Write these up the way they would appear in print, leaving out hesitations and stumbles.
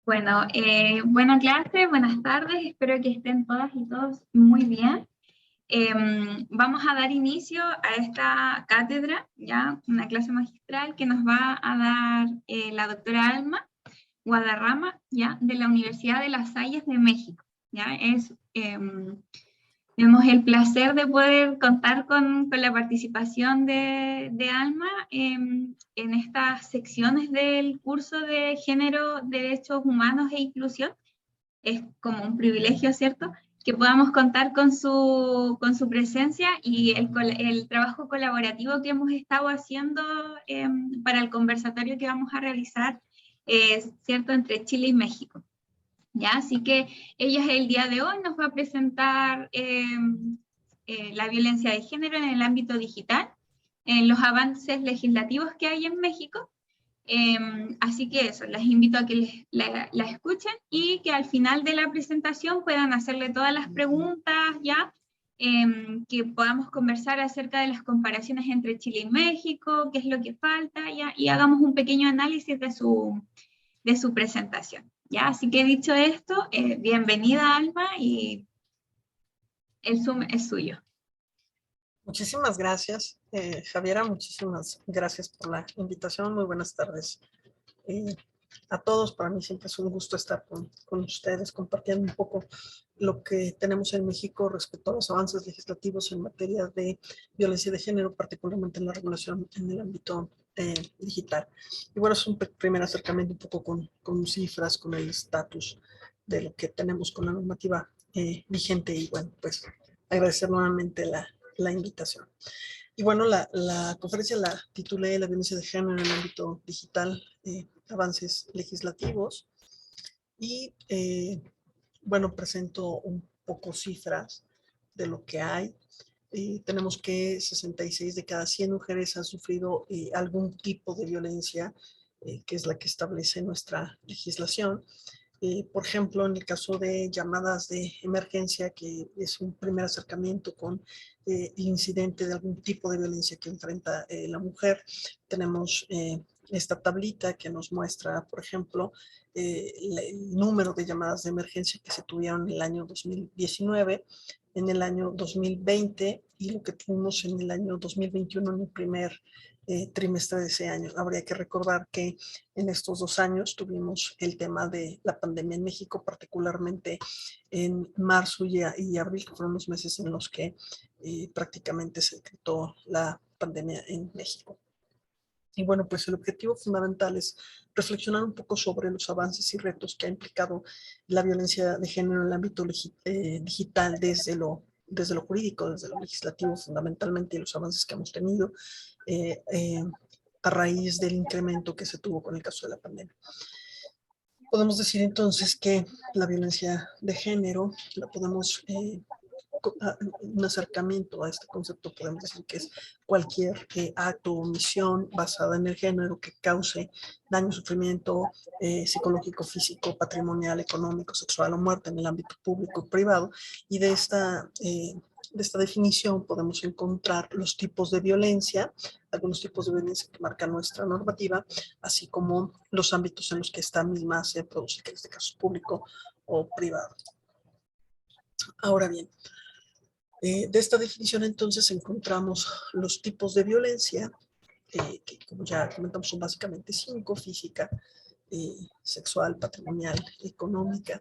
Bueno, buena clase, buenas tardes, espero que estén todas y todos muy bien. Vamos a dar inicio a esta cátedra, ya una clase magistral que nos va a dar la doctora Alma Guadarrama, ya de la Universidad de Las Salle de México. Ya tenemos el placer de poder contar con la participación de Alma en estas secciones del curso de Género, Derechos Humanos e Inclusión. Es como un privilegio, ¿cierto?, que podamos contar con su presencia y el trabajo colaborativo que hemos estado haciendo para el conversatorio que vamos a realizar, ¿cierto?, entre Chile y México. ¿Ya? Así que ella el día de hoy nos va a presentar la violencia de género en el ámbito digital, en los avances legislativos que hay en México. Así que eso, les invito a que la escuchen y que al final de la presentación puedan hacerle todas las preguntas, ya, que podamos conversar acerca de las comparaciones entre Chile y México, qué es lo que falta, ya, y hagamos un pequeño análisis de su presentación. ¿Ya? Así que dicho esto, bienvenida Alma y el Zoom es suyo. Muchísimas gracias, Javiera, muchísimas gracias por la invitación. Muy buenas tardes a todos. Para mí siempre es un gusto estar con ustedes compartiendo un poco lo que tenemos en México respecto a los avances legislativos en materia de violencia de género, particularmente en la regulación en el ámbito digital. Y bueno, es un primer acercamiento un poco con cifras, con el estatus de lo que tenemos con la normativa vigente y bueno, pues agradecer nuevamente la invitación. Y bueno, la conferencia la titulé La violencia de género en el ámbito digital, avances legislativos. Y bueno, presento un poco cifras de lo que hay. Tenemos que 66 de cada 100 mujeres han sufrido algún tipo de violencia, que es la que establece nuestra legislación. Por ejemplo, en el caso de llamadas de emergencia, que es un primer acercamiento con el incidente de algún tipo de violencia que enfrenta la mujer, tenemos esta tablita que nos muestra, por ejemplo, el número de llamadas de emergencia que se tuvieron en el año 2019, en el año 2020 y lo que tuvimos en el año 2021 en el primer trimestre de ese año. Habría que recordar que en estos 2 años tuvimos el tema de la pandemia en México, particularmente en marzo y abril, que fueron los meses en los que prácticamente se decretó la pandemia en México. Y bueno, pues el objetivo fundamental es reflexionar un poco sobre los avances y retos que ha implicado la violencia de género en el ámbito digital desde lo jurídico, desde lo legislativo fundamentalmente, y los avances que hemos tenido a raíz del incremento que se tuvo con el caso de la pandemia. Podemos decir entonces que la violencia de género la podemos un acercamiento a este concepto, podemos decir que es cualquier acto o omisión basada en el género que cause daño, sufrimiento psicológico, físico, patrimonial, económico, sexual o muerte en el ámbito público y privado. Y de esta definición podemos encontrar los tipos de violencia, algunos tipos de violencia que marca nuestra normativa, así como los ámbitos en los que esta misma se produce, que en este caso es público o privado. Ahora bien, de esta definición entonces encontramos los tipos de violencia, que como ya comentamos son básicamente 5: física, sexual, patrimonial, económica,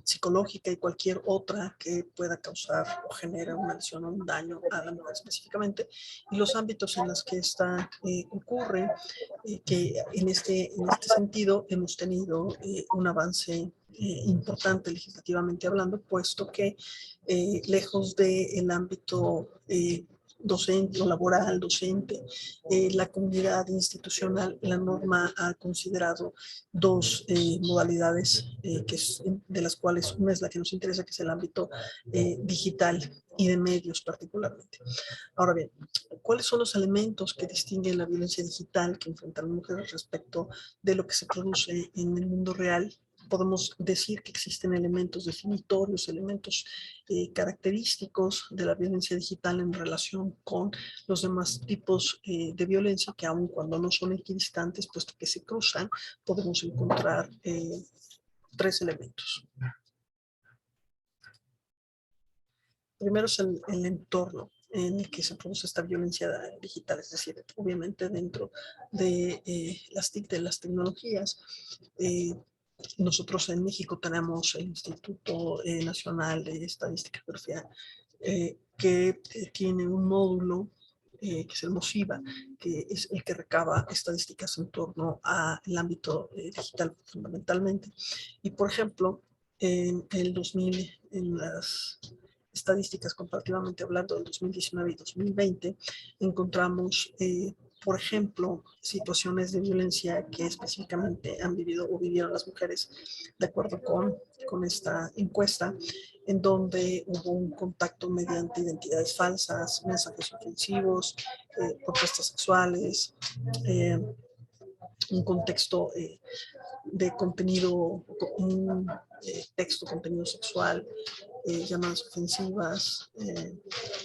psicológica y cualquier otra que pueda causar o generar una lesión o un daño a la mujer específicamente, y los ámbitos en los que esta ocurre, que en este sentido hemos tenido un avance importante legislativamente hablando, puesto que lejos del ámbito docente o laboral, docente, la comunidad institucional, la norma ha considerado 2 modalidades de las cuales una es la que nos interesa, que es el ámbito digital y de medios particularmente. Ahora bien, ¿cuáles son los elementos que distinguen la violencia digital que enfrentan las mujeres respecto de lo que se produce en el mundo real podemos decir que existen elementos definitorios, elementos característicos de la violencia digital en relación con los demás tipos de violencia que aun cuando no son equidistantes, puesto que se cruzan, podemos encontrar 3 elementos. Primero es el entorno en el que se produce esta violencia digital, es decir, obviamente dentro de las TIC, de las tecnologías. Nosotros en México tenemos el Instituto Nacional de Estadística y Geografía, que tiene un módulo que es el MOSIVA, que es el que recaba estadísticas en torno al ámbito digital fundamentalmente. Y por ejemplo, en el 2000, en las estadísticas comparativamente hablando del 2019 y 2020, encontramos, por ejemplo, situaciones de violencia que específicamente han vivido o vivieron las mujeres, de acuerdo con esta encuesta, en donde hubo un contacto mediante identidades falsas, mensajes ofensivos, propuestas sexuales, un contexto de contenido, un texto, contenido sexual, llamadas ofensivas,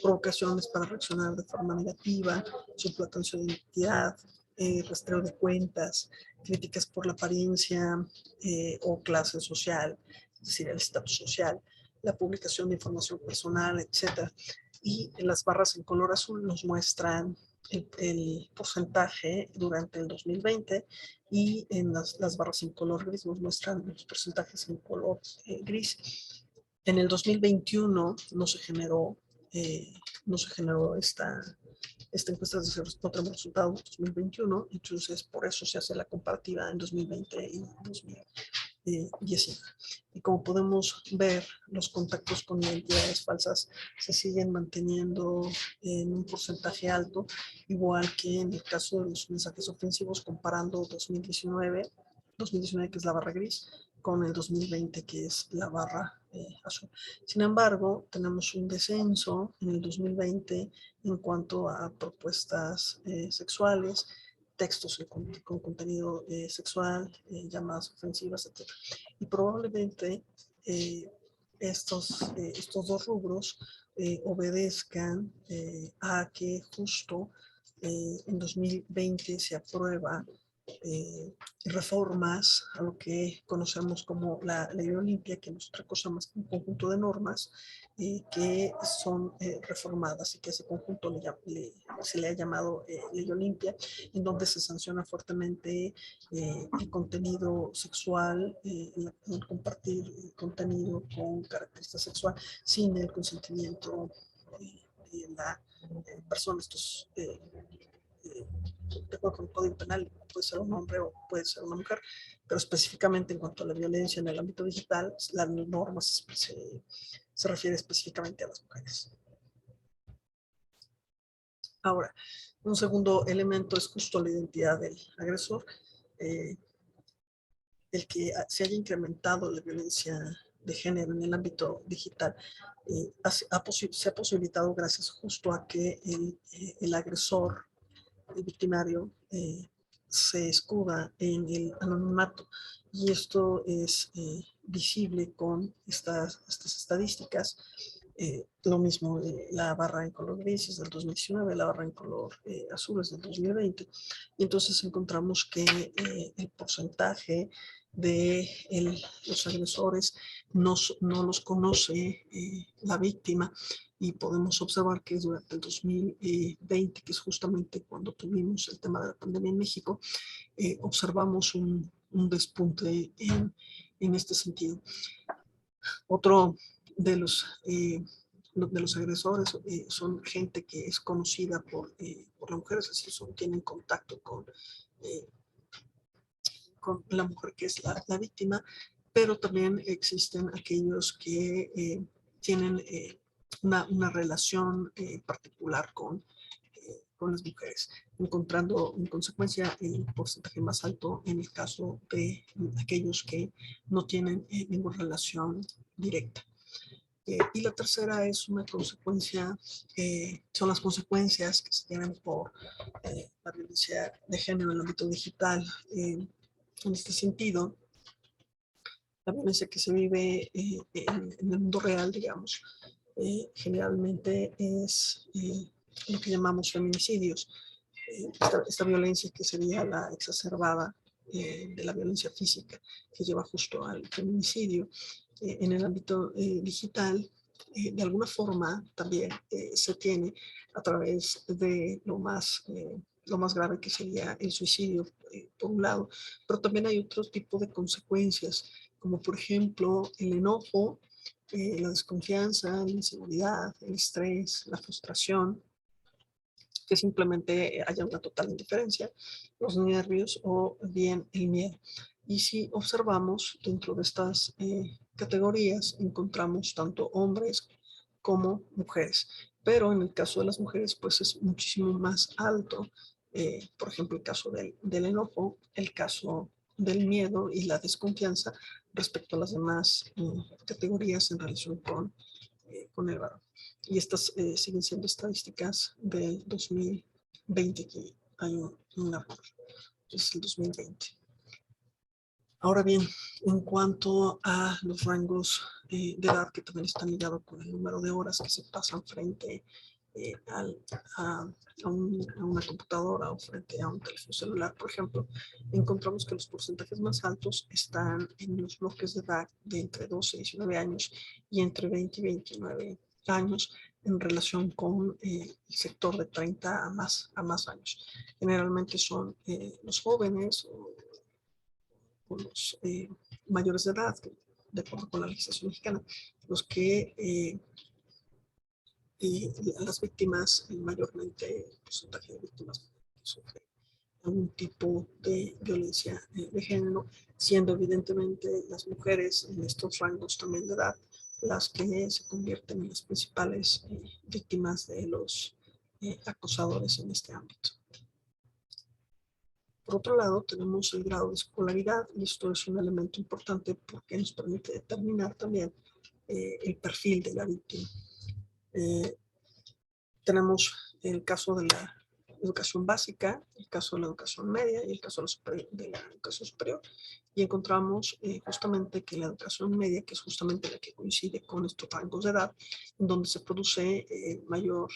provocaciones para reaccionar de forma negativa, suplantación de identidad, rastreo de cuentas, críticas por la apariencia o clase social, es decir, el estatus social, la publicación de información personal, etc. Y las barras en color azul nos muestran el porcentaje durante el 2020 y en las barras en color gris nos muestran los porcentajes en color gris. En el 2021 no se generó esta encuesta, de no tenemos resultados en 2021, entonces por eso se hace la comparativa en 2020 y 2019. Y como podemos ver, los contactos con identidades falsas se siguen manteniendo en un porcentaje alto, igual que en el caso de los mensajes ofensivos, comparando 2019, que es la barra gris, con el 2020, que es la barra azul. Sin embargo, tenemos un descenso en el 2020 en cuanto a propuestas sexuales, textos con contenido sexual, llamadas ofensivas, etc. Y probablemente estos 2 rubros obedezcan a que justo en 2020 se aprueba reformas a lo que conocemos como la Ley Olimpia, que no es otra cosa más que un conjunto de normas que son reformadas, y que a ese conjunto se le ha llamado Ley Olimpia, en donde se sanciona fuertemente el contenido sexual, el compartir compartir contenido con característica sexual sin el consentimiento de la persona. Estos de acuerdo con el Código Penal, puede ser un hombre o puede ser una mujer, pero específicamente en cuanto a la violencia en el ámbito digital, la norma se refiere específicamente a las mujeres. Ahora, un segundo elemento es justo la identidad del agresor. El que se haya incrementado la violencia de género en el ámbito digital se ha posibilitado gracias justo a que el agresor, el victimario, se escuda en el anonimato, y esto es visible con estas estadísticas. Lo mismo, la barra en color gris es del 2019, la barra en color azul es del 2020, y entonces encontramos que el porcentaje de los agresores no los conoce la víctima, y podemos observar que durante el 2020, que es justamente cuando tuvimos el tema de la pandemia en México, observamos un despunte en este sentido. Otro de los agresores son gente que es conocida por la mujer, es decir, tienen contacto con la mujer que es la víctima, pero también existen aquellos que tienen una relación particular con las mujeres, encontrando en consecuencia el porcentaje más alto en el caso de aquellos que no tienen ninguna relación directa. Y la tercera es una consecuencia, son las consecuencias que se tienen por la violencia de género en el ámbito digital. En este sentido, La violencia que se vive en el mundo real, digamos, generalmente es lo que llamamos feminicidios. Esta violencia que sería la exacerbada de la violencia física que lleva justo al feminicidio. En el ámbito digital, de alguna forma también se tiene a través de lo más grave que sería el suicidio, por un lado, pero también hay otro tipo de consecuencias, como por ejemplo el enojo, la desconfianza, la inseguridad, el estrés, la frustración, que simplemente haya una total indiferencia, los nervios o bien el miedo. Y si observamos dentro de estas categorías, encontramos tanto hombres como mujeres. Pero en el caso de las mujeres, pues es muchísimo más alto. Por ejemplo, el caso del enojo, el caso del miedo y la desconfianza respecto a las demás categorías en relación con el varón. Y estas siguen siendo estadísticas del 2020, que hay un error, es el 2020. Ahora bien, en cuanto a los rangos de edad que también están ligados con el número de horas que se pasan frente a una computadora o frente a un teléfono celular, por ejemplo, encontramos que los porcentajes más altos están en los bloques de edad de entre 12 y 19 años y entre 20 y 29 años en relación con el sector de 30 a más años. Generalmente son los jóvenes o los mayores de edad, de acuerdo con la legislación mexicana, los que las víctimas, mayormente el porcentaje de víctimas que sufren algún tipo de violencia de género, siendo evidentemente las mujeres en estos rangos también de edad las que se convierten en las principales víctimas de los acosadores en este ámbito. Por otro lado, tenemos el grado de escolaridad, y esto es un elemento importante porque nos permite determinar también el perfil de la víctima. Tenemos el caso de la educación básica, el caso de la educación media y el caso de la educación superior. Y encontramos justamente que la educación media, que es justamente la que coincide con estos rangos de edad, en donde se produce mayor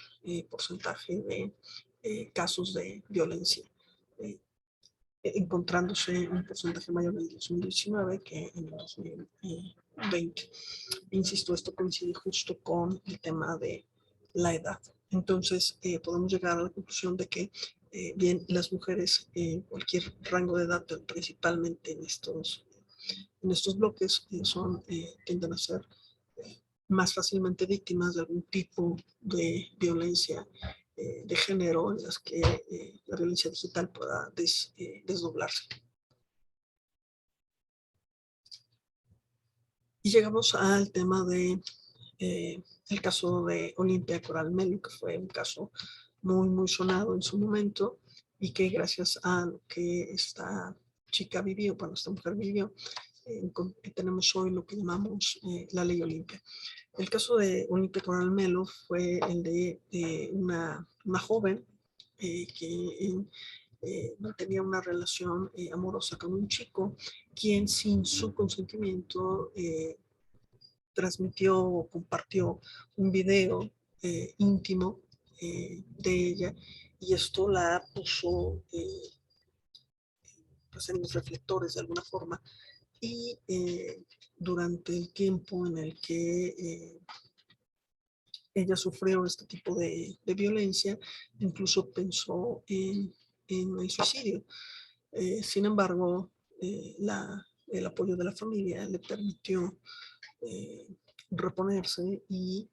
porcentaje de casos de violencia, encontrándose un porcentaje mayor en el 2019 que en el 2020. Insisto, esto coincide justo con el tema de la edad. Entonces, podemos llegar a la conclusión de que, bien, las mujeres, cualquier rango de edad, pero principalmente en estos bloques, tienden a ser más fácilmente víctimas de algún tipo de violencia de género en las que la violencia digital pueda desdoblarse. Y llegamos al tema de el caso de Olimpia Coral Melo, que fue un caso muy, muy sonado en su momento y que gracias a lo que esta chica vivió, bueno, esta mujer vivió, tenemos hoy lo que llamamos la ley Olimpia. El caso de Olimpia Coral Melo fue el de una joven que mantenía una relación amorosa con un chico, quien sin su consentimiento transmitió o compartió un video íntimo de ella, y esto la puso pues en los reflectores de alguna forma. Y durante el tiempo en el que ella sufrió este tipo de violencia, incluso pensó en el suicidio. Sin embargo, el apoyo de la familia le permitió reponerse y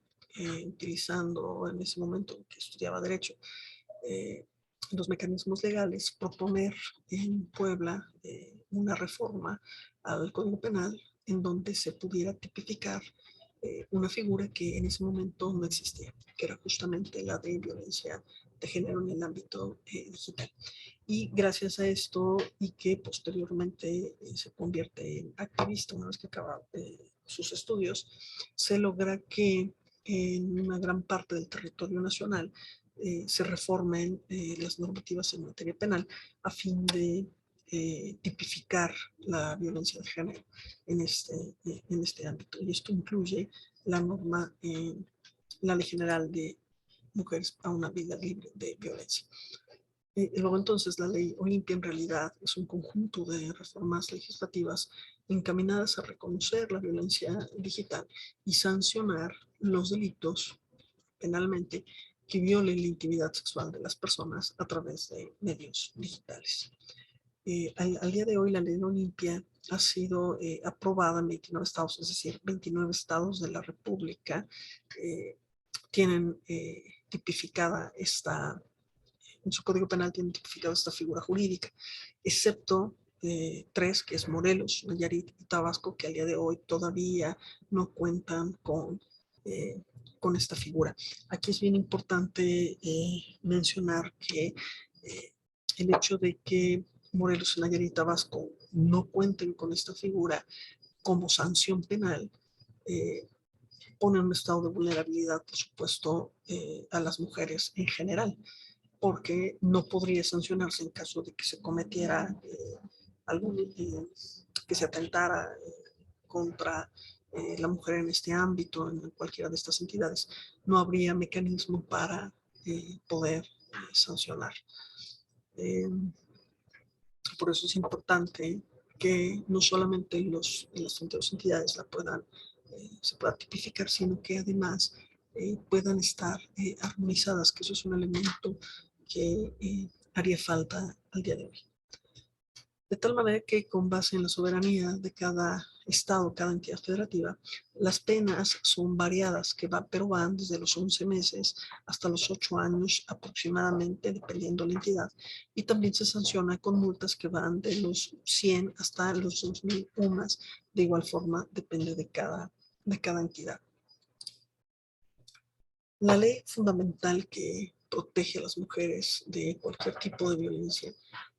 utilizando en ese momento que estudiaba Derecho los mecanismos legales, proponer en Puebla una reforma al Código Penal en donde se pudiera tipificar una figura que en ese momento no existía, que era justamente la de violencia de género en el ámbito digital. Y gracias a esto, y que posteriormente se convierte en activista una vez que acaba sus estudios, se logra que en una gran parte del territorio nacional se reformen las normativas en materia penal a fin de tipificar la violencia de género en este ámbito. Y esto incluye la norma en la Ley General de Mujeres a una vida libre de violencia. Luego entonces la ley Olimpia en realidad es un conjunto de reformas legislativas encaminadas a reconocer la violencia digital y sancionar los delitos penalmente que violen la intimidad sexual de las personas a través de medios digitales. Al día de hoy la ley Olimpia ha sido aprobada en 29 estados, es decir, 29 estados de la República tienen tipificada en su Código Penal tienen tipificado esta figura jurídica, excepto 3, que es Morelos, Nayarit y Tabasco, que al día de hoy todavía no cuentan con esta figura. Aquí es bien importante mencionar que el hecho de que Morelos, Nayarit y Tabasco no cuenten con esta figura como sanción penal, pone en un estado de vulnerabilidad, por supuesto, a las mujeres en general, porque no podría sancionarse en caso de que se cometiera que se atentara contra la mujer en este ámbito, en cualquiera de estas entidades. No habría mecanismo para poder sancionar. Por eso es importante que no solamente en las 32 entidades se pueda tipificar, sino que además puedan estar armonizadas, que eso es un elemento que haría falta al día de hoy. De tal manera que con base en la soberanía de cada estado, cada entidad federativa, las penas son variadas, pero van desde los 11 meses hasta los 8 años aproximadamente, dependiendo de la entidad. Y también se sanciona con multas que van de los 100 hasta los 2,000 UMAS. De igual forma, depende de cada entidad. La ley fundamental que protege a las mujeres de cualquier tipo de violencia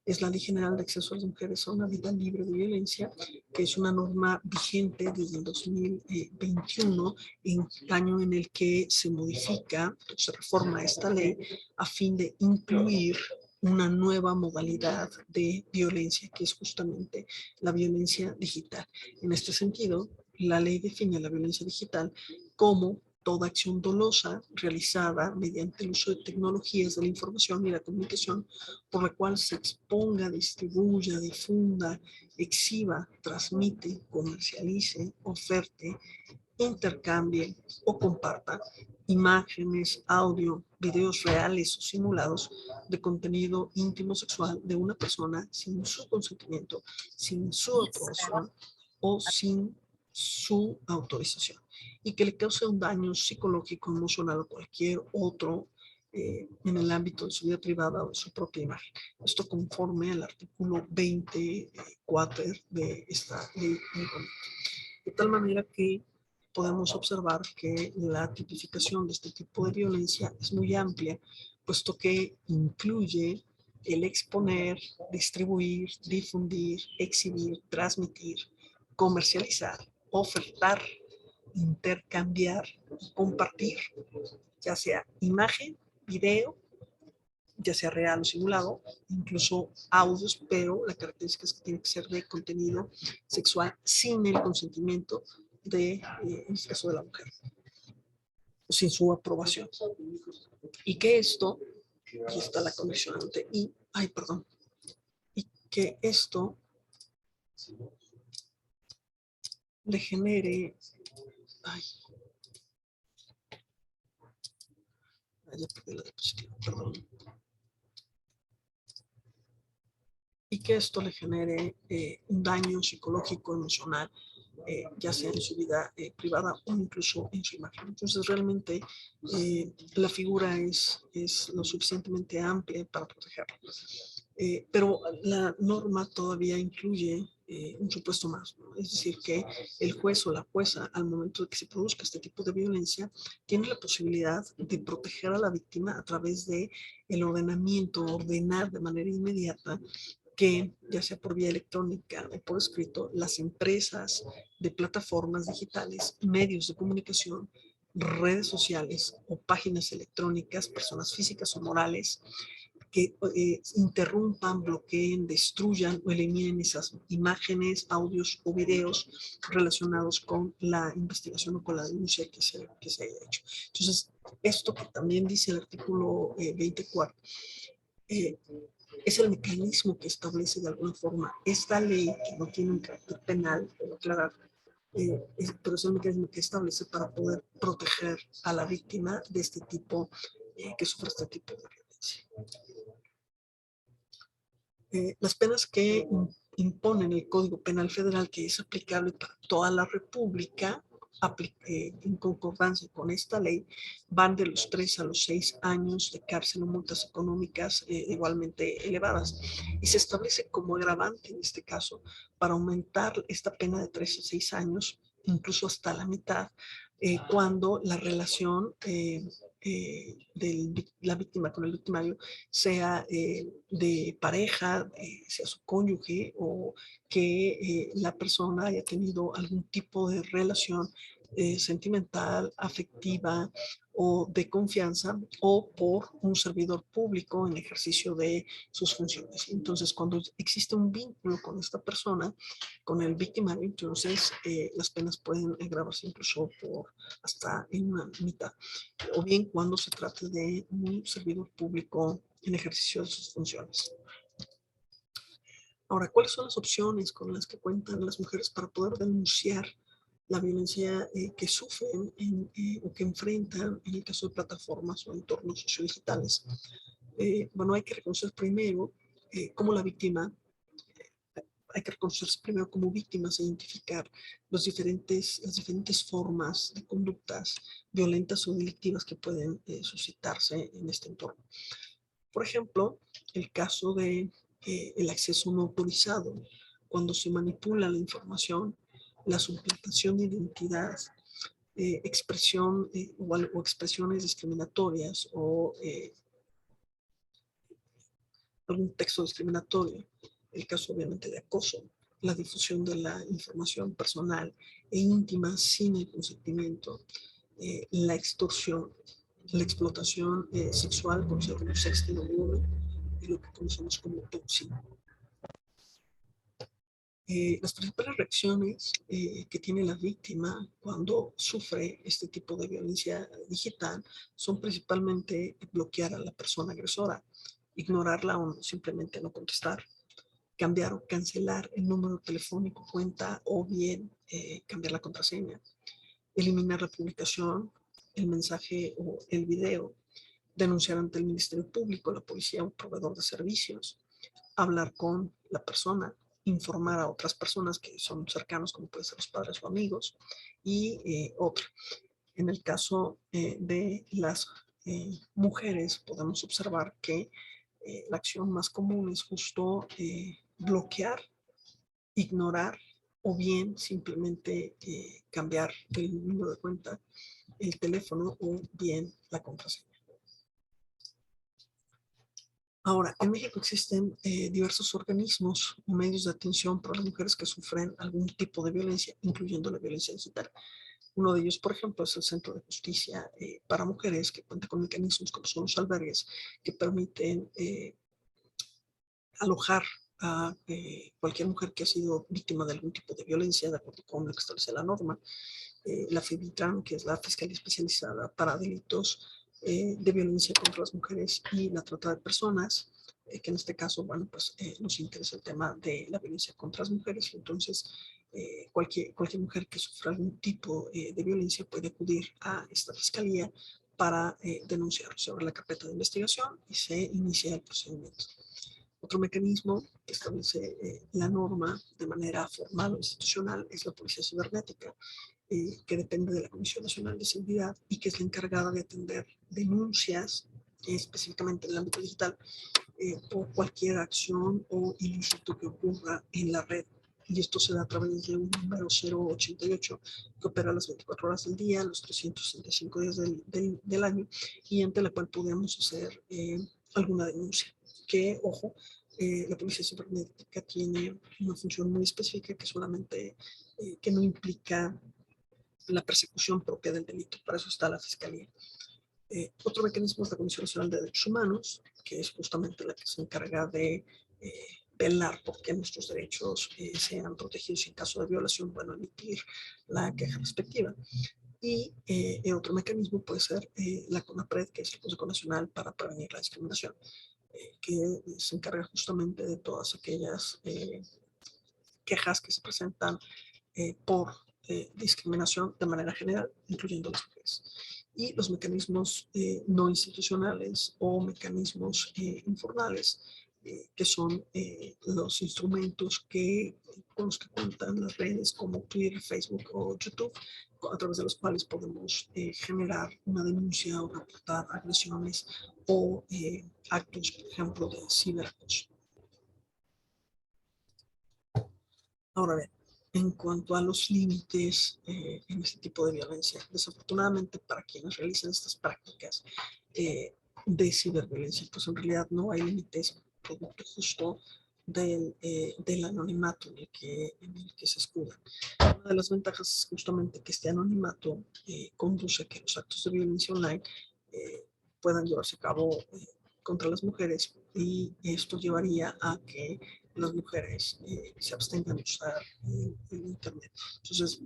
es la Ley General de Acceso a las Mujeres a una Vida Libre de Violencia, que es una norma vigente desde el 2021, en el año en el que se modifica, se reforma esta ley a fin de incluir una nueva modalidad de violencia, que es justamente la violencia digital. En este sentido, la ley define la violencia digital como toda acción dolosa realizada mediante el uso de tecnologías de la información y la comunicación por la cual se exponga, distribuya, difunda, exhiba, transmite, comercialice, oferte, intercambie o comparta imágenes, audio, videos reales o simulados de contenido íntimo sexual de una persona sin su consentimiento, sin su aprobación o sin su autorización, y que le cause un daño psicológico, emocional o cualquier otro en el ámbito de su vida privada o de su propia imagen. Esto conforme al artículo 24 de esta ley. De tal manera que podemos observar que la tipificación de este tipo de violencia es muy amplia, puesto que incluye el exponer, distribuir, difundir, exhibir, transmitir, comercializar, ofertar, intercambiar, compartir, ya sea imagen, video, ya sea real o simulado, incluso audios, pero la característica es que tiene que ser de contenido sexual sin el consentimiento en este caso de la mujer, o sin su aprobación. Y que esto, aquí está la condicionante, y que esto le genere, ya perdí la diapositiva, perdón. Y que esto le genere un daño psicológico, emocional, ya sea en su vida privada o incluso en su imagen. Entonces, realmente la figura es lo suficientemente amplia para protegerla. Pero la norma todavía incluye un supuesto más, ¿no? Es decir, que el juez o la jueza, al momento de que se produzca este tipo de violencia, tiene la posibilidad de proteger a la víctima a través de el ordenamiento, ordenar de manera inmediata que, ya sea por vía electrónica o por escrito, las empresas de plataformas digitales, medios de comunicación, redes sociales o páginas electrónicas, personas físicas o morales, que interrumpan, bloqueen, destruyan o eliminen esas imágenes, audios o videos relacionados con la investigación o con la denuncia que se haya hecho. Entonces, esto que también dice el artículo 24, es el mecanismo que establece de alguna forma esta ley, que no tiene un carácter penal, pero aclarar, pero es el mecanismo que establece para poder proteger a la víctima de este tipo, que sufre este tipo de violencia. Las penas que imponen el Código Penal Federal, que es aplicable para toda la República, en concordancia con esta ley, van de los 3 a los 6 años de cárcel o multas económicas igualmente elevadas. Y se establece como agravante en este caso para aumentar esta pena de 3 a 6 años, incluso hasta la mitad, cuando la relación de la víctima con el victimario sea de pareja, sea su cónyuge, o que la persona haya tenido algún tipo de relación sentimental, afectiva o de confianza, o por un servidor público en ejercicio de sus funciones. Entonces, cuando existe un vínculo con esta persona, con el victimario, entonces las penas pueden agravarse incluso por hasta en una mitad, o bien cuando se trate de un servidor público en ejercicio de sus funciones. Ahora, ¿cuáles son las opciones con las que cuentan las mujeres para poder denunciar la violencia que sufren o que enfrentan en el caso de plataformas o entornos sociodigitales? Bueno, hay que reconocer primero cómo la víctima, hay que reconocerse primero como víctimas e identificar las diferentes formas de conductas violentas o delictivas que pueden suscitarse en este entorno. Por ejemplo, el caso de el acceso no autorizado, cuando se manipula la información, la suplantación de identidad, expresión o expresiones discriminatorias o algún texto discriminatorio, el caso obviamente de acoso, la difusión de la información personal e íntima sin el consentimiento, la extorsión, la explotación sexual, conocida como sexting o grooming, y lo que conocemos como doxing. Las principales reacciones que tiene la víctima cuando sufre este tipo de violencia digital son principalmente bloquear a la persona agresora, ignorarla o simplemente no contestar, cambiar o cancelar el número telefónico, cuenta, o bien cambiar la contraseña, eliminar la publicación, el mensaje o el video, denunciar ante el Ministerio Público, la policía o proveedor de servicios, hablar con la persona, informar a otras personas que son cercanos, como pueden ser los padres o amigos, y otra. En el caso de las mujeres, podemos observar que la acción más común es justo bloquear, ignorar, o bien simplemente cambiar el número de cuenta, el teléfono, o bien la contraseña. Ahora, en México existen diversos organismos o medios de atención para las mujeres que sufren algún tipo de violencia, incluyendo la violencia digital. Uno de ellos, por ejemplo, es el Centro de Justicia para Mujeres, que cuenta con mecanismos como son los albergues, que permiten alojar a cualquier mujer que ha sido víctima de algún tipo de violencia, de acuerdo con lo que establece la norma. La FEVITRAN, que es la Fiscalía Especializada para Delitos de Violencia contra las Mujeres y la Trata de Personas, que en este caso, bueno, pues nos interesa el tema de la violencia contra las mujeres. Entonces, cualquier mujer que sufra algún tipo de violencia puede acudir a esta fiscalía para denunciar sobre la carpeta de investigación y se inicia el procedimiento. Otro mecanismo que establece la norma de manera formal o institucional es la Policía Cibernética, que depende de la Comisión Nacional de Seguridad y que es la encargada de atender denuncias, específicamente en el ámbito digital, por cualquier acción o ilícito que ocurra en la red. Y esto se da a través de un número 088 que opera las 24 horas del día, los 365 días del año, y ante la cual podemos hacer alguna denuncia. Que, ojo, la Policía Cibernética tiene una función muy específica que solamente, que no implica la persecución propia del delito. Para eso está la Fiscalía. Otro mecanismo es la Comisión Nacional de Derechos Humanos, que es justamente la que se encarga de velar por que nuestros derechos sean protegidos en caso de violación, bueno, emitir la queja respectiva. Y otro mecanismo puede ser la CONAPRED, que es el Consejo Nacional para Prevenir la Discriminación, que se encarga justamente de todas aquellas quejas que se presentan por discriminación de manera general, incluyendo las mujeres. Y los mecanismos no institucionales o mecanismos informales, que son los instrumentos con los que cuentan las redes como Twitter, Facebook o YouTube, a través de los cuales podemos generar una denuncia o reportar agresiones o actos, por ejemplo, de ciberacoso. Ahora bien, en cuanto a los límites en este tipo de violencia, desafortunadamente para quienes realizan estas prácticas de ciberviolencia, pues en realidad no hay límites producto justo del anonimato en el que se escudan. Una de las ventajas es justamente que este anonimato conduce a que los actos de violencia online puedan llevarse a cabo contra las mujeres, y esto llevaría a que las mujeres se abstengan de usar el Internet. Entonces,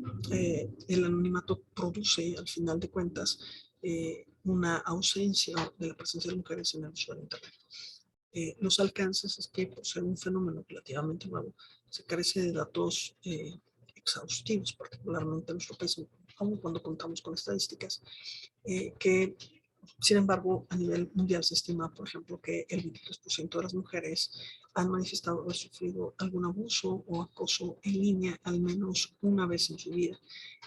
el anonimato produce, al final de cuentas, una ausencia de la presencia de mujeres en el uso del Internet. Los alcances es que, por ser un fenómeno relativamente nuevo, se carece de datos exhaustivos, particularmente en nuestro país, aun cuando contamos con estadísticas, que sin embargo, a nivel mundial se estima, por ejemplo, que el 23% de las mujeres han manifestado haber sufrido algún abuso o acoso en línea al menos una vez en su vida,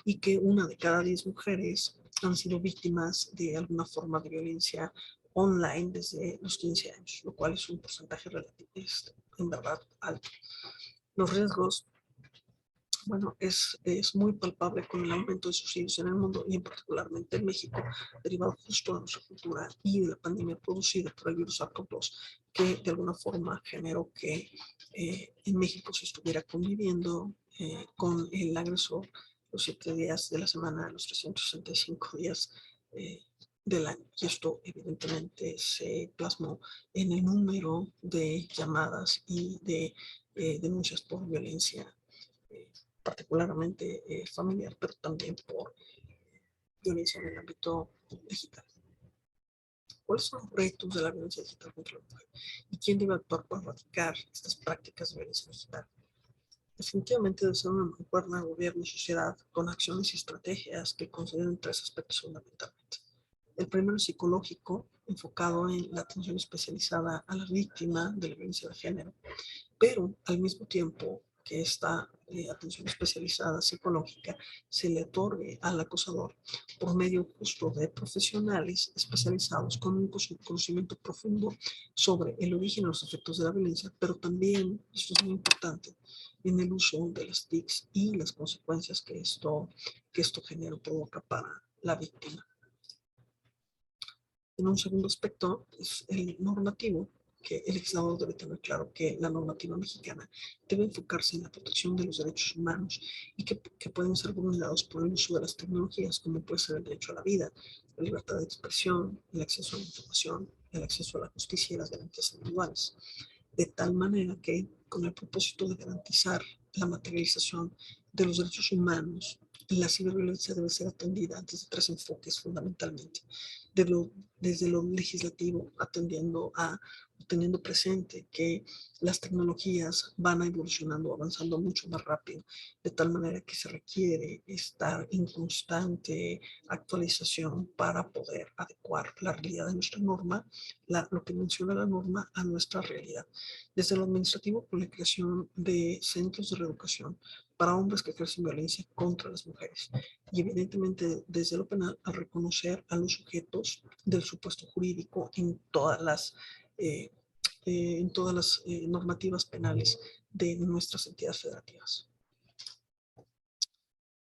y que 1 de cada 10 mujeres han sido víctimas de alguna forma de violencia online desde los 15 años, lo cual es un porcentaje relativo, en verdad alto. Los riesgos, bueno, es muy palpable con el aumento de suicidios en el mundo y en particularmente en México, derivado justo de nuestra cultura y de la pandemia producida por el virus SARS-CoV-2, que de alguna forma generó que en México se estuviera conviviendo con el agresor los 7 días de la semana, los 365 días del año. Y esto evidentemente se plasmó en el número de llamadas y de denuncias por violencia particularmente familiar, pero también por violencia en el ámbito digital. ¿Cuáles son los retos de la violencia digital contra la mujer? ¿Y quién debe actuar para erradicar estas prácticas de violencia digital? Definitivamente debe ser una mancuerna de gobierno y sociedad con acciones y estrategias que consideren 3 aspectos fundamentalmente. El primero es psicológico, enfocado en la atención especializada a la víctima de la violencia de género, pero al mismo tiempo que esta atención especializada psicológica se le otorgue al acosador por medio justo de profesionales especializados con un conocimiento profundo sobre el origen y los efectos de la violencia, pero también, esto es muy importante, en el uso de las TICs y las consecuencias que esto genera o provoca para la víctima. En un segundo aspecto es el normativo, que el legislador debe tener claro que la normativa mexicana debe enfocarse en la protección de los derechos humanos y que pueden ser vulnerados por el uso de las tecnologías, como puede ser el derecho a la vida, la libertad de expresión, el acceso a la información, el acceso a la justicia y las garantías individuales. De tal manera que, con el propósito de garantizar la materialización de los derechos humanos, la ciberviolencia debe ser atendida desde 3 enfoques fundamentalmente. Desde lo legislativo, teniendo presente que las tecnologías van evolucionando, avanzando mucho más rápido, de tal manera que se requiere estar en constante actualización para poder adecuar la realidad de nuestra norma, lo que menciona la norma, a nuestra realidad. Desde lo administrativo, con la creación de centros de reeducación para hombres que ejercen violencia contra las mujeres. Y evidentemente desde lo penal, al reconocer a los sujetos del supuesto jurídico en todas las normativas penales de nuestras entidades federativas.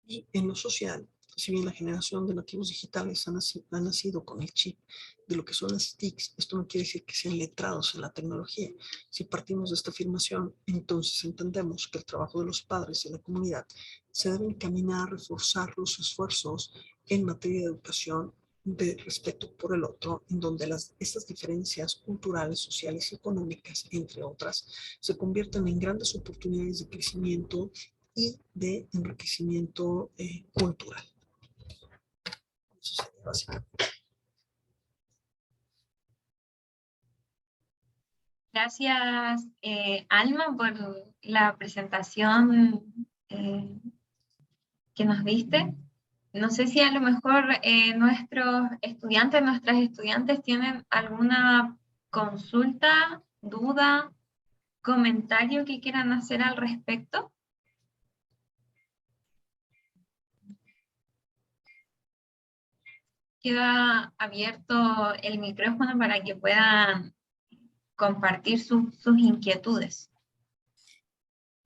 Y en lo social, si bien la generación de nativos digitales ha nacido con el chip de lo que son las TICs, esto no quiere decir que sean letrados en la tecnología. Si partimos de esta afirmación, entonces entendemos que el trabajo de los padres y la comunidad se debe encaminar a reforzar los esfuerzos en materia de educación de respeto por el otro, en donde estas diferencias culturales, sociales y económicas, entre otras, se convierten en grandes oportunidades de crecimiento y de enriquecimiento cultural. Eso sería básicamente. Gracias, Alma, por la presentación que nos diste. No sé si a lo mejor nuestras estudiantes tienen alguna consulta, duda, comentario que quieran hacer al respecto. Queda abierto el micrófono para que puedan compartir sus inquietudes.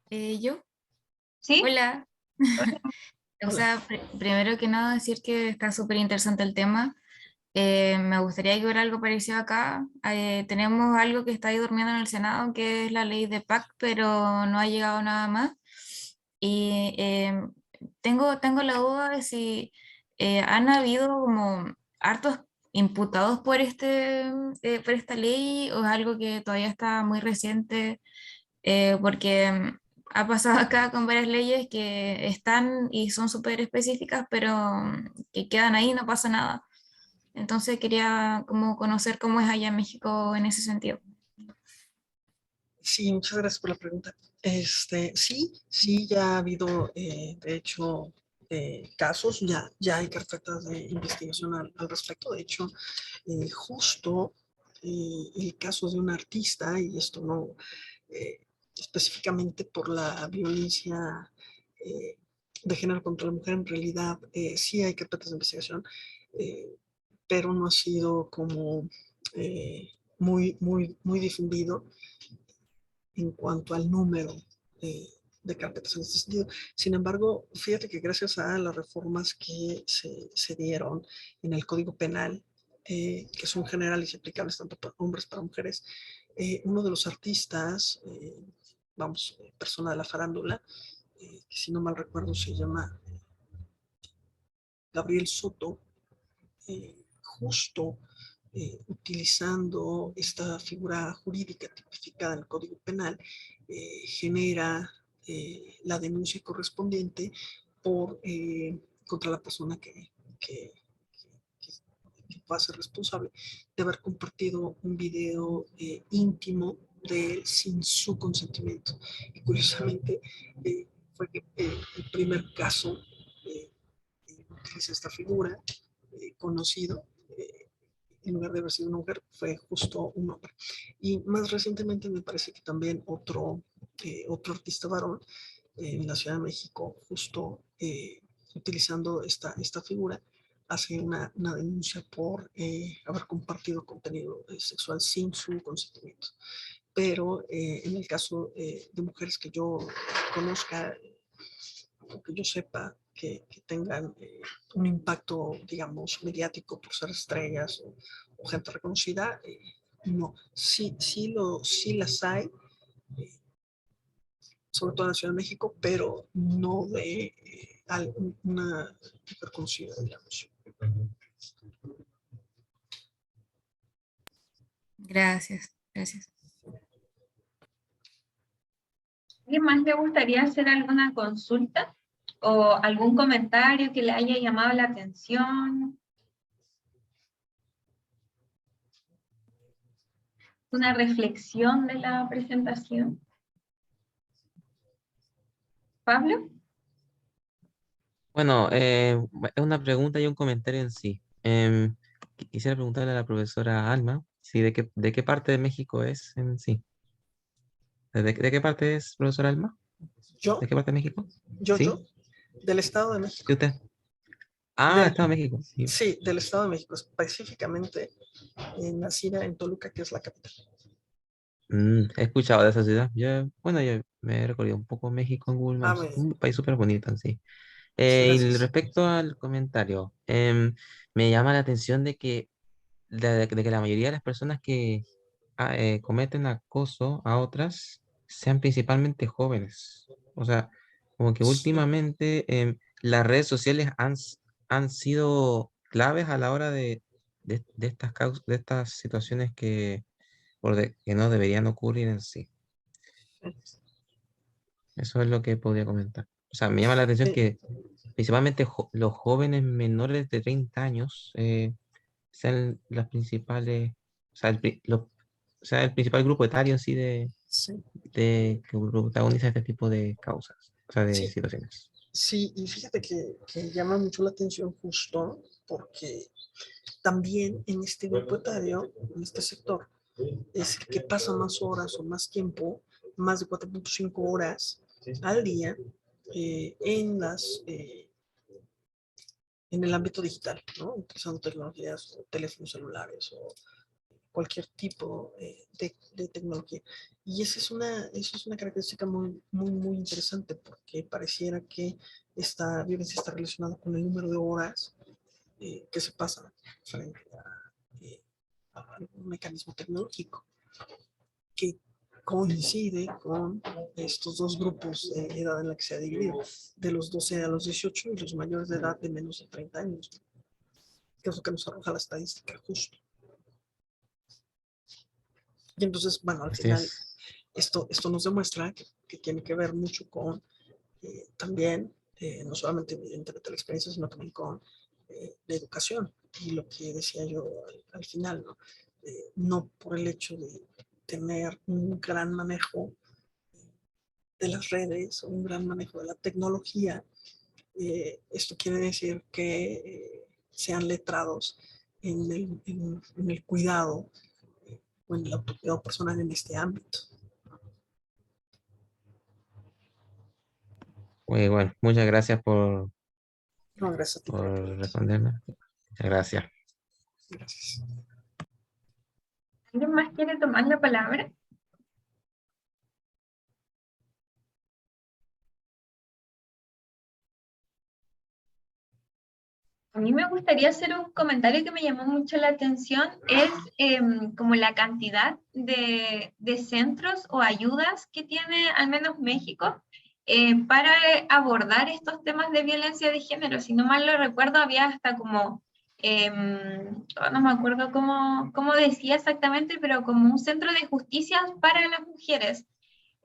¿Yo? ¿Sí? Hola. O sea, primero que nada decir que está súper interesante el tema. Me gustaría que hubiera algo parecido acá. Tenemos algo que está ahí durmiendo en el Senado, que es la ley de PAC, pero no ha llegado nada más. Y tengo la duda de si han habido como hartos imputados por esta ley o es algo que todavía está muy reciente, porque ha pasado acá con varias leyes que están y son súper específicas, pero que quedan ahí, no pasa nada. Entonces quería como conocer cómo es allá en México en ese sentido. Sí, muchas gracias por la pregunta. Sí, ya ha habido, de hecho, casos, ya hay carpetas de investigación al respecto. De hecho, justo el caso de un artista, y esto no específicamente por la violencia de género contra la mujer, en realidad sí hay carpetas de investigación, pero no ha sido como muy difundido en cuanto al número de carpetas en este sentido. Sin embargo, fíjate que gracias a las reformas que se dieron en el Código Penal, que son generales y aplicables tanto para hombres como para mujeres, uno de los artistas, persona de la farándula, que si no mal recuerdo se llama Gabriel Soto, justo utilizando esta figura jurídica tipificada en el Código Penal, genera la denuncia correspondiente contra la persona que pueda ser responsable de haber compartido un video íntimo de él sin su consentimiento. Y curiosamente fue el primer caso utiliza esta figura conocido, en lugar de haber sido una mujer, fue justo un hombre. Y más recientemente me parece que también otro artista varón en la Ciudad de México, justo utilizando esta figura, hace una denuncia por haber compartido contenido sexual sin su consentimiento. Pero en el caso de mujeres que yo conozca, o que yo sepa, que tengan un impacto, digamos, mediático por ser estrellas o gente reconocida, no. Sí las hay, sobre todo en la Ciudad de México, pero no de una reconocida, digamos. Gracias, gracias. ¿Alguien más le gustaría hacer alguna consulta o algún comentario que le haya llamado la atención? ¿Una reflexión de la presentación? ¿Pablo? Bueno, es una pregunta y un comentario en sí. Quisiera preguntarle a la profesora Alma, sí, de qué parte de México es en sí. ¿De qué parte es, profesora Alma? ¿Yo? ¿De qué parte de México? ¿Yo? ¿Sí? Del Estado de ¿Sí México. usted? Ah, Estado de México. Sí. Sí, del Estado de México, específicamente nacida en Toluca, que es la capital. He escuchado de esa ciudad. Yo me he recorrido un poco México en Google Maps. Un país súper bonito en sí. Y Gracias. respecto al comentario, me llama la atención de que la mayoría de las personas que cometen acoso a otras sean principalmente jóvenes. O sea, como que Sí. últimamente las redes sociales han sido claves a la hora de de estas situaciones que no deberían ocurrir en sí. Eso es lo que podría comentar. O sea, me llama la atención Sí, que principalmente los jóvenes menores de 30 años sean las principales, o sea, o sea, el principal grupo etario en sí sí, que protagoniza este tipo de causas, o sea, de sí, situaciones. sí, y fíjate que llama mucho la atención justo porque también en este grupo etario, en este sector, es el que pasa más horas o más tiempo, más de 4.5 horas al día en el ámbito digital, ¿no? Utilizando tecnologías, teléfonos celulares o cualquier tipo de tecnología. Y eso es una característica muy, muy, muy interesante porque pareciera que esta violencia está relacionada con el número de horas que se pasan frente a algún mecanismo tecnológico que coincide con estos dos grupos de edad en la que se ha dividido, de los 12 a los 18 y los mayores de edad de menos de 30 años, que es lo que nos arroja la estadística justo. Y entonces, bueno, al Así final es. esto nos demuestra que tiene que ver mucho con también, no solamente evidentemente la experiencia, sino también con la educación. Y lo que decía yo al final, ¿no? No por el hecho de tener un gran manejo de las redes o un gran manejo de la tecnología, esto quiere decir que sean letrados en el cuidado o en el autocuidado personal en este ámbito. Muy bueno, muchas gracias No, gracias a ti por por la pregunta. responderme. Muchas gracias. Gracias. ¿Alguien más quiere tomar la palabra? A mí me gustaría hacer un comentario que me llamó mucho la atención, es como la cantidad de centros o ayudas que tiene al menos México para abordar estos temas de violencia de género. Si no mal lo recuerdo, había hasta como, no me acuerdo cómo decía exactamente, pero como un centro de justicia para las mujeres.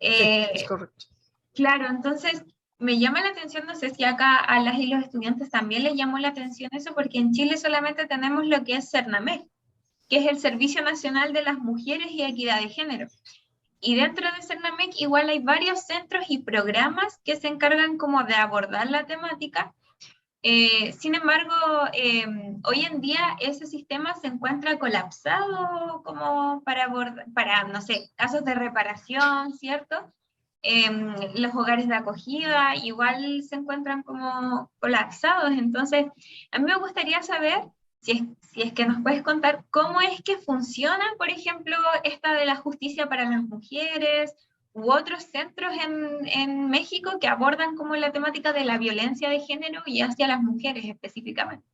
Sí, es Eh, correcto. Claro, entonces me llama la atención, no sé si acá a las y los estudiantes también les llamó la atención eso, porque en Chile solamente tenemos lo que es CERNAMEC, que es el Servicio Nacional de las Mujeres y Equidad de Género. Y dentro de CERNAMEC igual hay varios centros y programas que se encargan como de abordar la temática. Sin embargo, hoy en día ese sistema se encuentra colapsado como para abordar, para, no sé, casos de reparación, ¿cierto? Los hogares de acogida igual se encuentran como colapsados. Entonces, a mí me gustaría saber si es que nos puedes contar cómo es que funciona, por ejemplo, esta de la justicia para las mujeres u otros centros en México que abordan como la temática de la violencia de género y hacia las mujeres específicamente.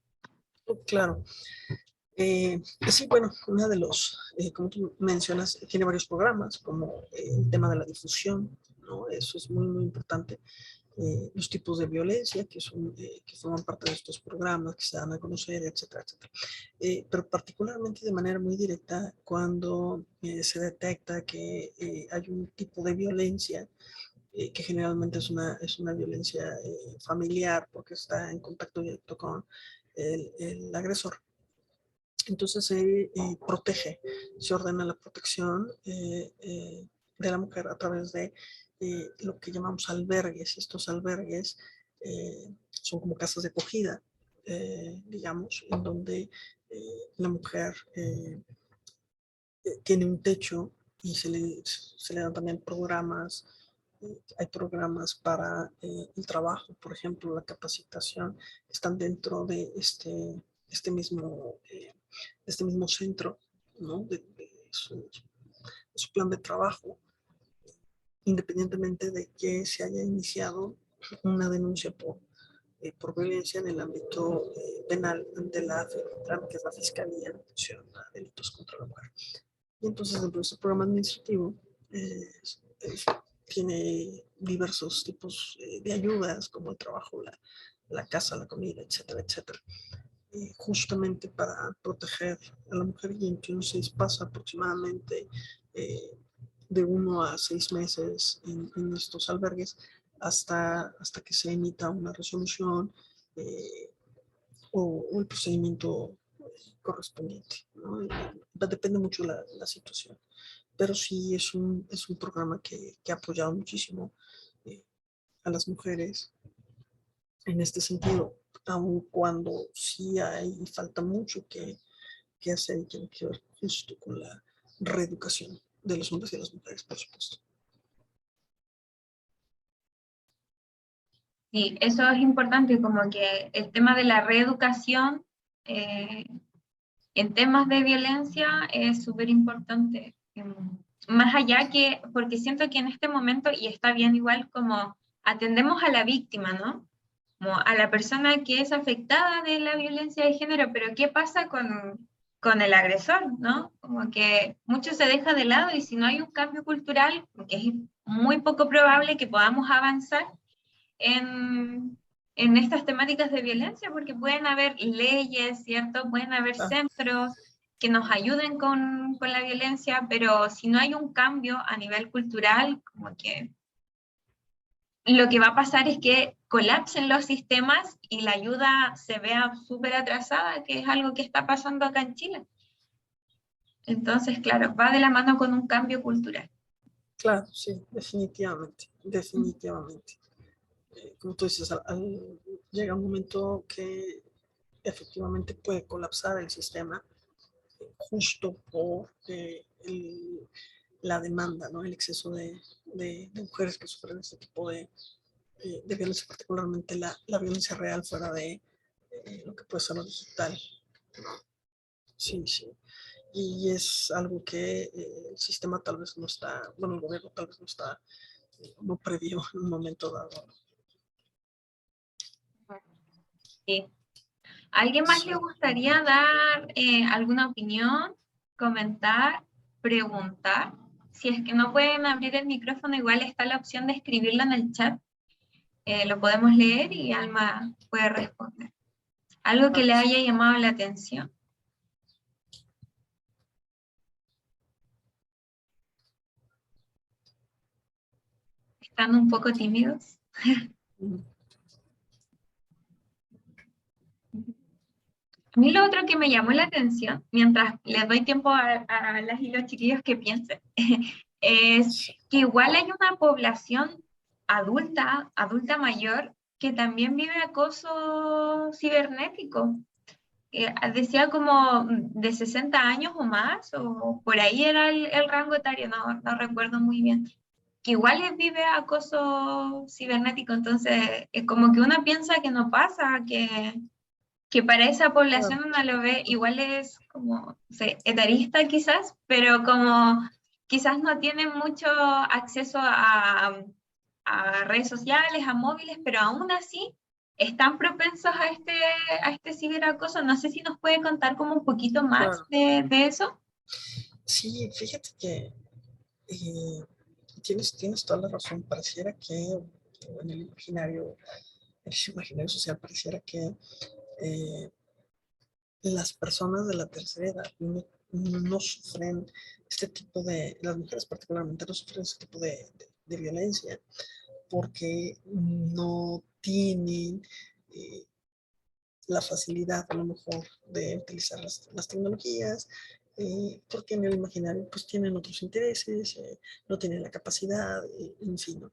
Claro. Sí, bueno, una de los, como tú mencionas, tiene varios programas, como el tema de la difusión, ¿no? Eso es muy, muy importante. Los tipos de violencia que forman parte de estos programas, que se dan a conocer, etcétera, etcétera. Pero particularmente de manera muy directa cuando se detecta que hay un tipo de violencia que generalmente es una violencia familiar porque está en contacto directo con el agresor. Entonces se protege, se ordena la protección de la mujer a través de lo que llamamos albergues. Estos albergues son como casas de acogida, digamos, en donde la mujer tiene un techo y se le dan también programas. Hay programas para el trabajo, por ejemplo, la capacitación, están dentro de este mismo centro, ¿no? de su plan de trabajo, independientemente de que se haya iniciado una denuncia por violencia en el ámbito penal ante la FEDETRAN, que es la Fiscalía de Atención a Delitos contra la Mujer. Y entonces, dentro de este programa administrativo, eh, tiene diversos tipos de ayudas, como el trabajo, la casa, la comida, etcétera, etcétera. justamente para proteger a la mujer, y entonces pasa aproximadamente de 1 a 6 meses en estos albergues hasta que se emita una resolución o el procedimiento correspondiente, ¿no? Depende mucho la situación, pero sí es un programa que ha apoyado muchísimo a las mujeres en este sentido, aun cuando sí hay falta mucho que hacer y tiene que ver justo con la reeducación de los hombres y las mujeres, por supuesto. Sí, eso es importante, como que el tema de la reeducación en temas de violencia es súper importante. Más allá que, porque siento que en este momento, y está bien igual, como atendemos a la víctima, ¿no? Como a la persona que es afectada de la violencia de género, pero ¿qué pasa con el agresor, ¿no? Como que mucho se deja de lado y si no hay un cambio cultural, porque es muy poco probable que podamos avanzar en estas temáticas de violencia, porque pueden haber leyes, ¿cierto? Pueden haber centros que nos ayuden con la violencia, pero si no hay un cambio a nivel cultural, como que lo que va a pasar es que colapsen los sistemas y la ayuda se vea súper atrasada, que es algo que está pasando acá en Chile. Entonces, claro, va de la mano con un cambio cultural. Claro, sí, definitivamente, definitivamente. Como tú dices, llega un momento que efectivamente puede colapsar el sistema justo por la demanda, ¿no? El exceso de mujeres que sufren este tipo de violencia, particularmente la violencia real fuera de lo que puede ser lo digital. Sí, sí. Y es algo que el sistema tal vez no está, bueno, el gobierno tal vez no está, no previó en un momento dado. Sí. ¿A alguien más le gustaría dar alguna opinión, comentar, preguntar? Si es que no pueden abrir el micrófono, igual está la opción de escribirlo en el chat. Lo podemos leer y Alma puede responder. ¿Algo que le haya llamado la atención? ¿Están un poco tímidos? A mí lo otro que me llamó la atención, mientras les doy tiempo a las y los chiquillos que piensen, es que igual hay una población adulta mayor, que también vive acoso cibernético. Decía como de 60 años o más, o por ahí era el rango etario, no recuerdo muy bien. Que igual vive acoso cibernético, entonces es como que uno piensa que no pasa, que para esa población uno lo ve, igual es como, no sé, etarista quizás, pero como quizás no tienen mucho acceso a redes sociales, a móviles, pero aún así están propensos a este ciberacoso. No sé si nos puede contar como un poquito más de eso. Sí, fíjate que tienes toda la razón. Pareciera que en el imaginario social pareciera que las personas de la tercera edad no sufren este tipo las mujeres particularmente no sufren este tipo de violencia porque no tienen la facilidad a lo mejor de utilizar las tecnologías, porque en el imaginario pues tienen otros intereses, no tienen la capacidad, en fin, ¿no?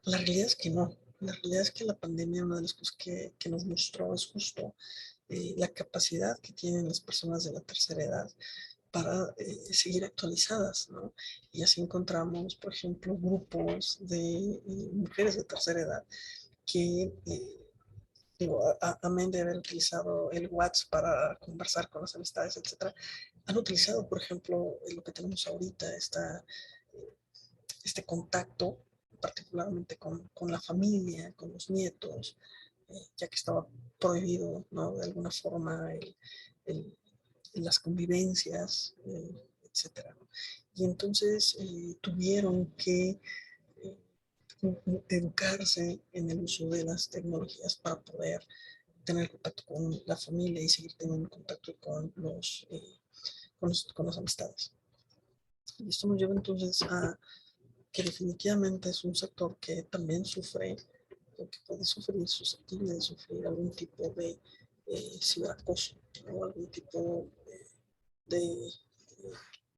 La realidad es que no. La realidad es que la pandemia, una de las cosas que nos mostró es justo la capacidad que tienen las personas de la tercera edad para seguir actualizadas, ¿no? Y así encontramos, por ejemplo, grupos de mujeres de tercera edad que, digo, amén de haber utilizado el WhatsApp para conversar con las amistades, etcétera, han utilizado, por ejemplo, lo que tenemos ahorita, este contacto particularmente con la familia, con los nietos, ya que estaba prohibido, ¿no? De alguna forma las convivencias, etcétera, ¿no? Y entonces tuvieron que educarse en el uso de las tecnologías para poder tener contacto con la familia y seguir teniendo contacto con las amistades. Y esto nos lleva entonces a que definitivamente es un sector que también sufre, o que puede sufrir, susceptible de sufrir algún tipo de ciberacoso, o algún tipo de,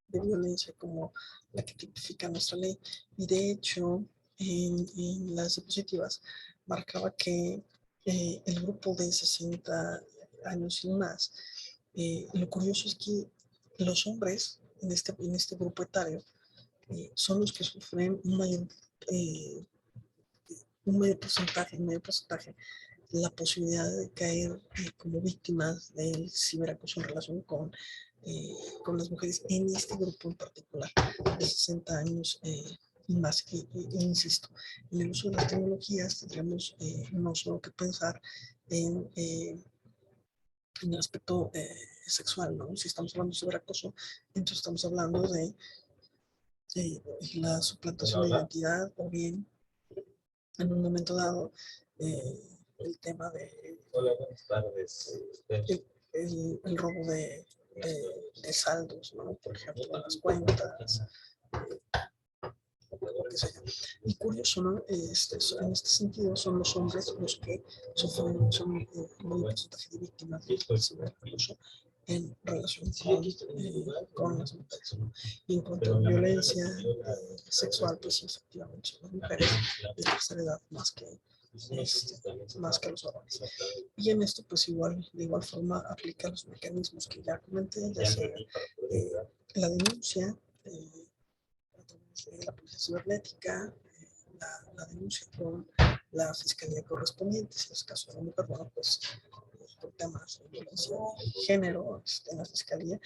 de violencia como la que tipifica nuestra ley. Y de hecho, en las diapositivas marcaba que el grupo de 60 años y más, lo curioso es que los hombres en este grupo etario son los que sufren eh, un mayor porcentaje la posibilidad de caer como víctimas del ciberacoso en relación con las mujeres en este grupo en particular de 60 años y más. Insisto, en el uso de las tecnologías tendríamos no solo que pensar en el aspecto sexual, ¿no? Si estamos hablando de ciberacoso, entonces estamos hablando de la suplantación de identidad o bien en un momento dado el tema de Hola, buenas tardes. el robo de saldos, ¿no? Por ejemplo, las cuentas, lo que sea. Y curioso, ¿no? En este sentido son los hombres los que sufren, son un porcentaje de víctimas del ciberacoso en relación con las mujeres. Y en cuanto a violencia sexual, pues efectivamente son las mujeres de tercera edad más que los varones. Y en esto, pues de igual forma, aplica los mecanismos que ya comenté, ya sea la denuncia, a través de la policía cibernética, la denuncia con la fiscalía correspondiente, si es caso de la mujer, bueno, pues por temas de violencia de género, en la fiscalía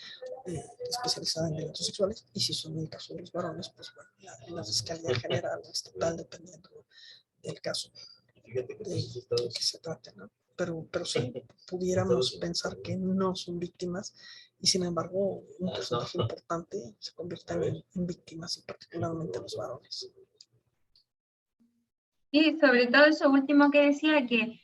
especializada en delitos sexuales, y si son en el caso de los varones, pues bueno, la fiscalía general o estatal, dependiendo del caso de que se trate, ¿no? Pero sí, pudiéramos pensar que no son víctimas y sin embargo un porcentaje importante se convierten en víctimas y particularmente los varones. Y sobre todo eso último que decía, que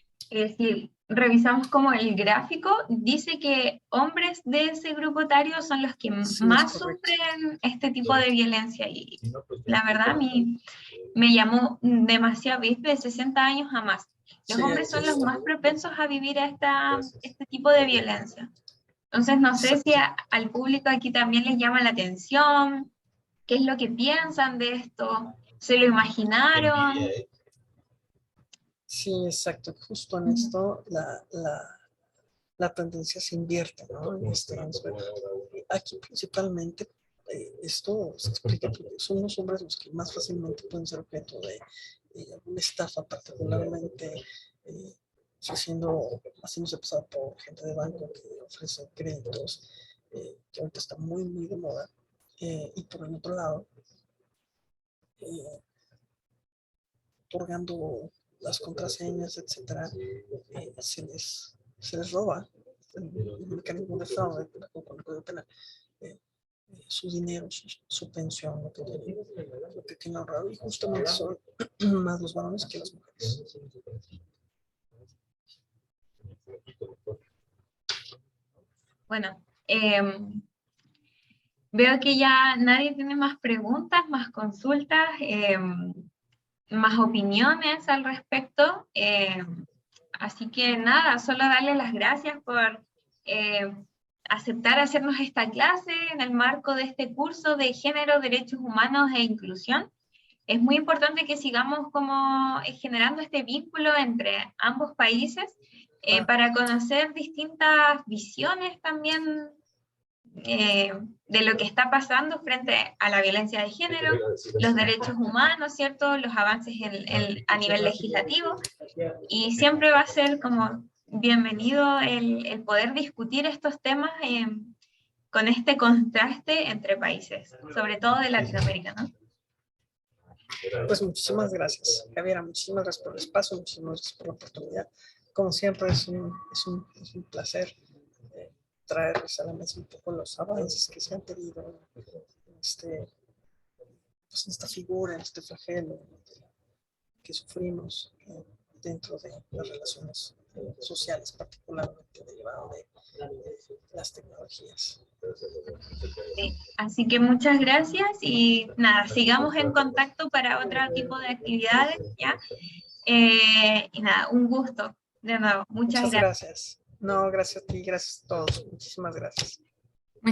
si revisamos como el gráfico, dice que hombres de ese grupo etario son los que Sí, más es correcto. sufren este tipo de violencia. Y la verdad a mí me llamó demasiado, ¿viste? De 60 años a más. Los Sí, hombres son los más propensos a vivir este tipo de violencia. Entonces, no sé si exacto. al público aquí también les llama la atención, qué es lo que piensan de esto, se lo imaginaron. Sí, exacto. Justo en esto la tendencia se invierte, ¿no? Aquí principalmente esto se explica porque son los hombres los que más fácilmente pueden ser objeto de alguna estafa, particularmente haciéndose pasar por gente de banco que ofrece créditos, que ahorita está muy, muy de moda. Y por el otro lado, otorgando las contraseñas, etcétera, se les roba el mecanismo de fraude con el Código Penal, su dinero, su pensión, lo que tiene ahorrado, y justamente son más los varones que las mujeres. Bueno, veo que ya nadie tiene más preguntas, más consultas, más opiniones al respecto. Así que nada, solo darle las gracias por aceptar hacernos esta clase en el marco de este curso de Género, Derechos Humanos e Inclusión. Es muy importante que sigamos como generando este vínculo entre ambos países para conocer distintas visiones también de lo que está pasando frente a la violencia de género, los derechos humanos, ¿cierto? Los avances a nivel legislativo, y siempre va a ser como bienvenido el poder discutir estos temas con este contraste entre países, sobre todo de Latinoamérica, ¿no? Pues muchísimas gracias, Javiera, muchísimas gracias por el espacio, muchísimas gracias por la oportunidad. Como siempre, es un placer traerles a la mesa un poco los avances que se han tenido en esta figura, en este flagelo que sufrimos dentro de las relaciones sociales, particularmente derivado de las tecnologías. Sí. Así que muchas gracias y nada, sigamos en contacto para otro tipo de actividades, ¿ya? Y nada, un gusto, de nuevo, muchas Muchas gracias. gracias. No, gracias a ti, gracias a todos. Muchísimas gracias.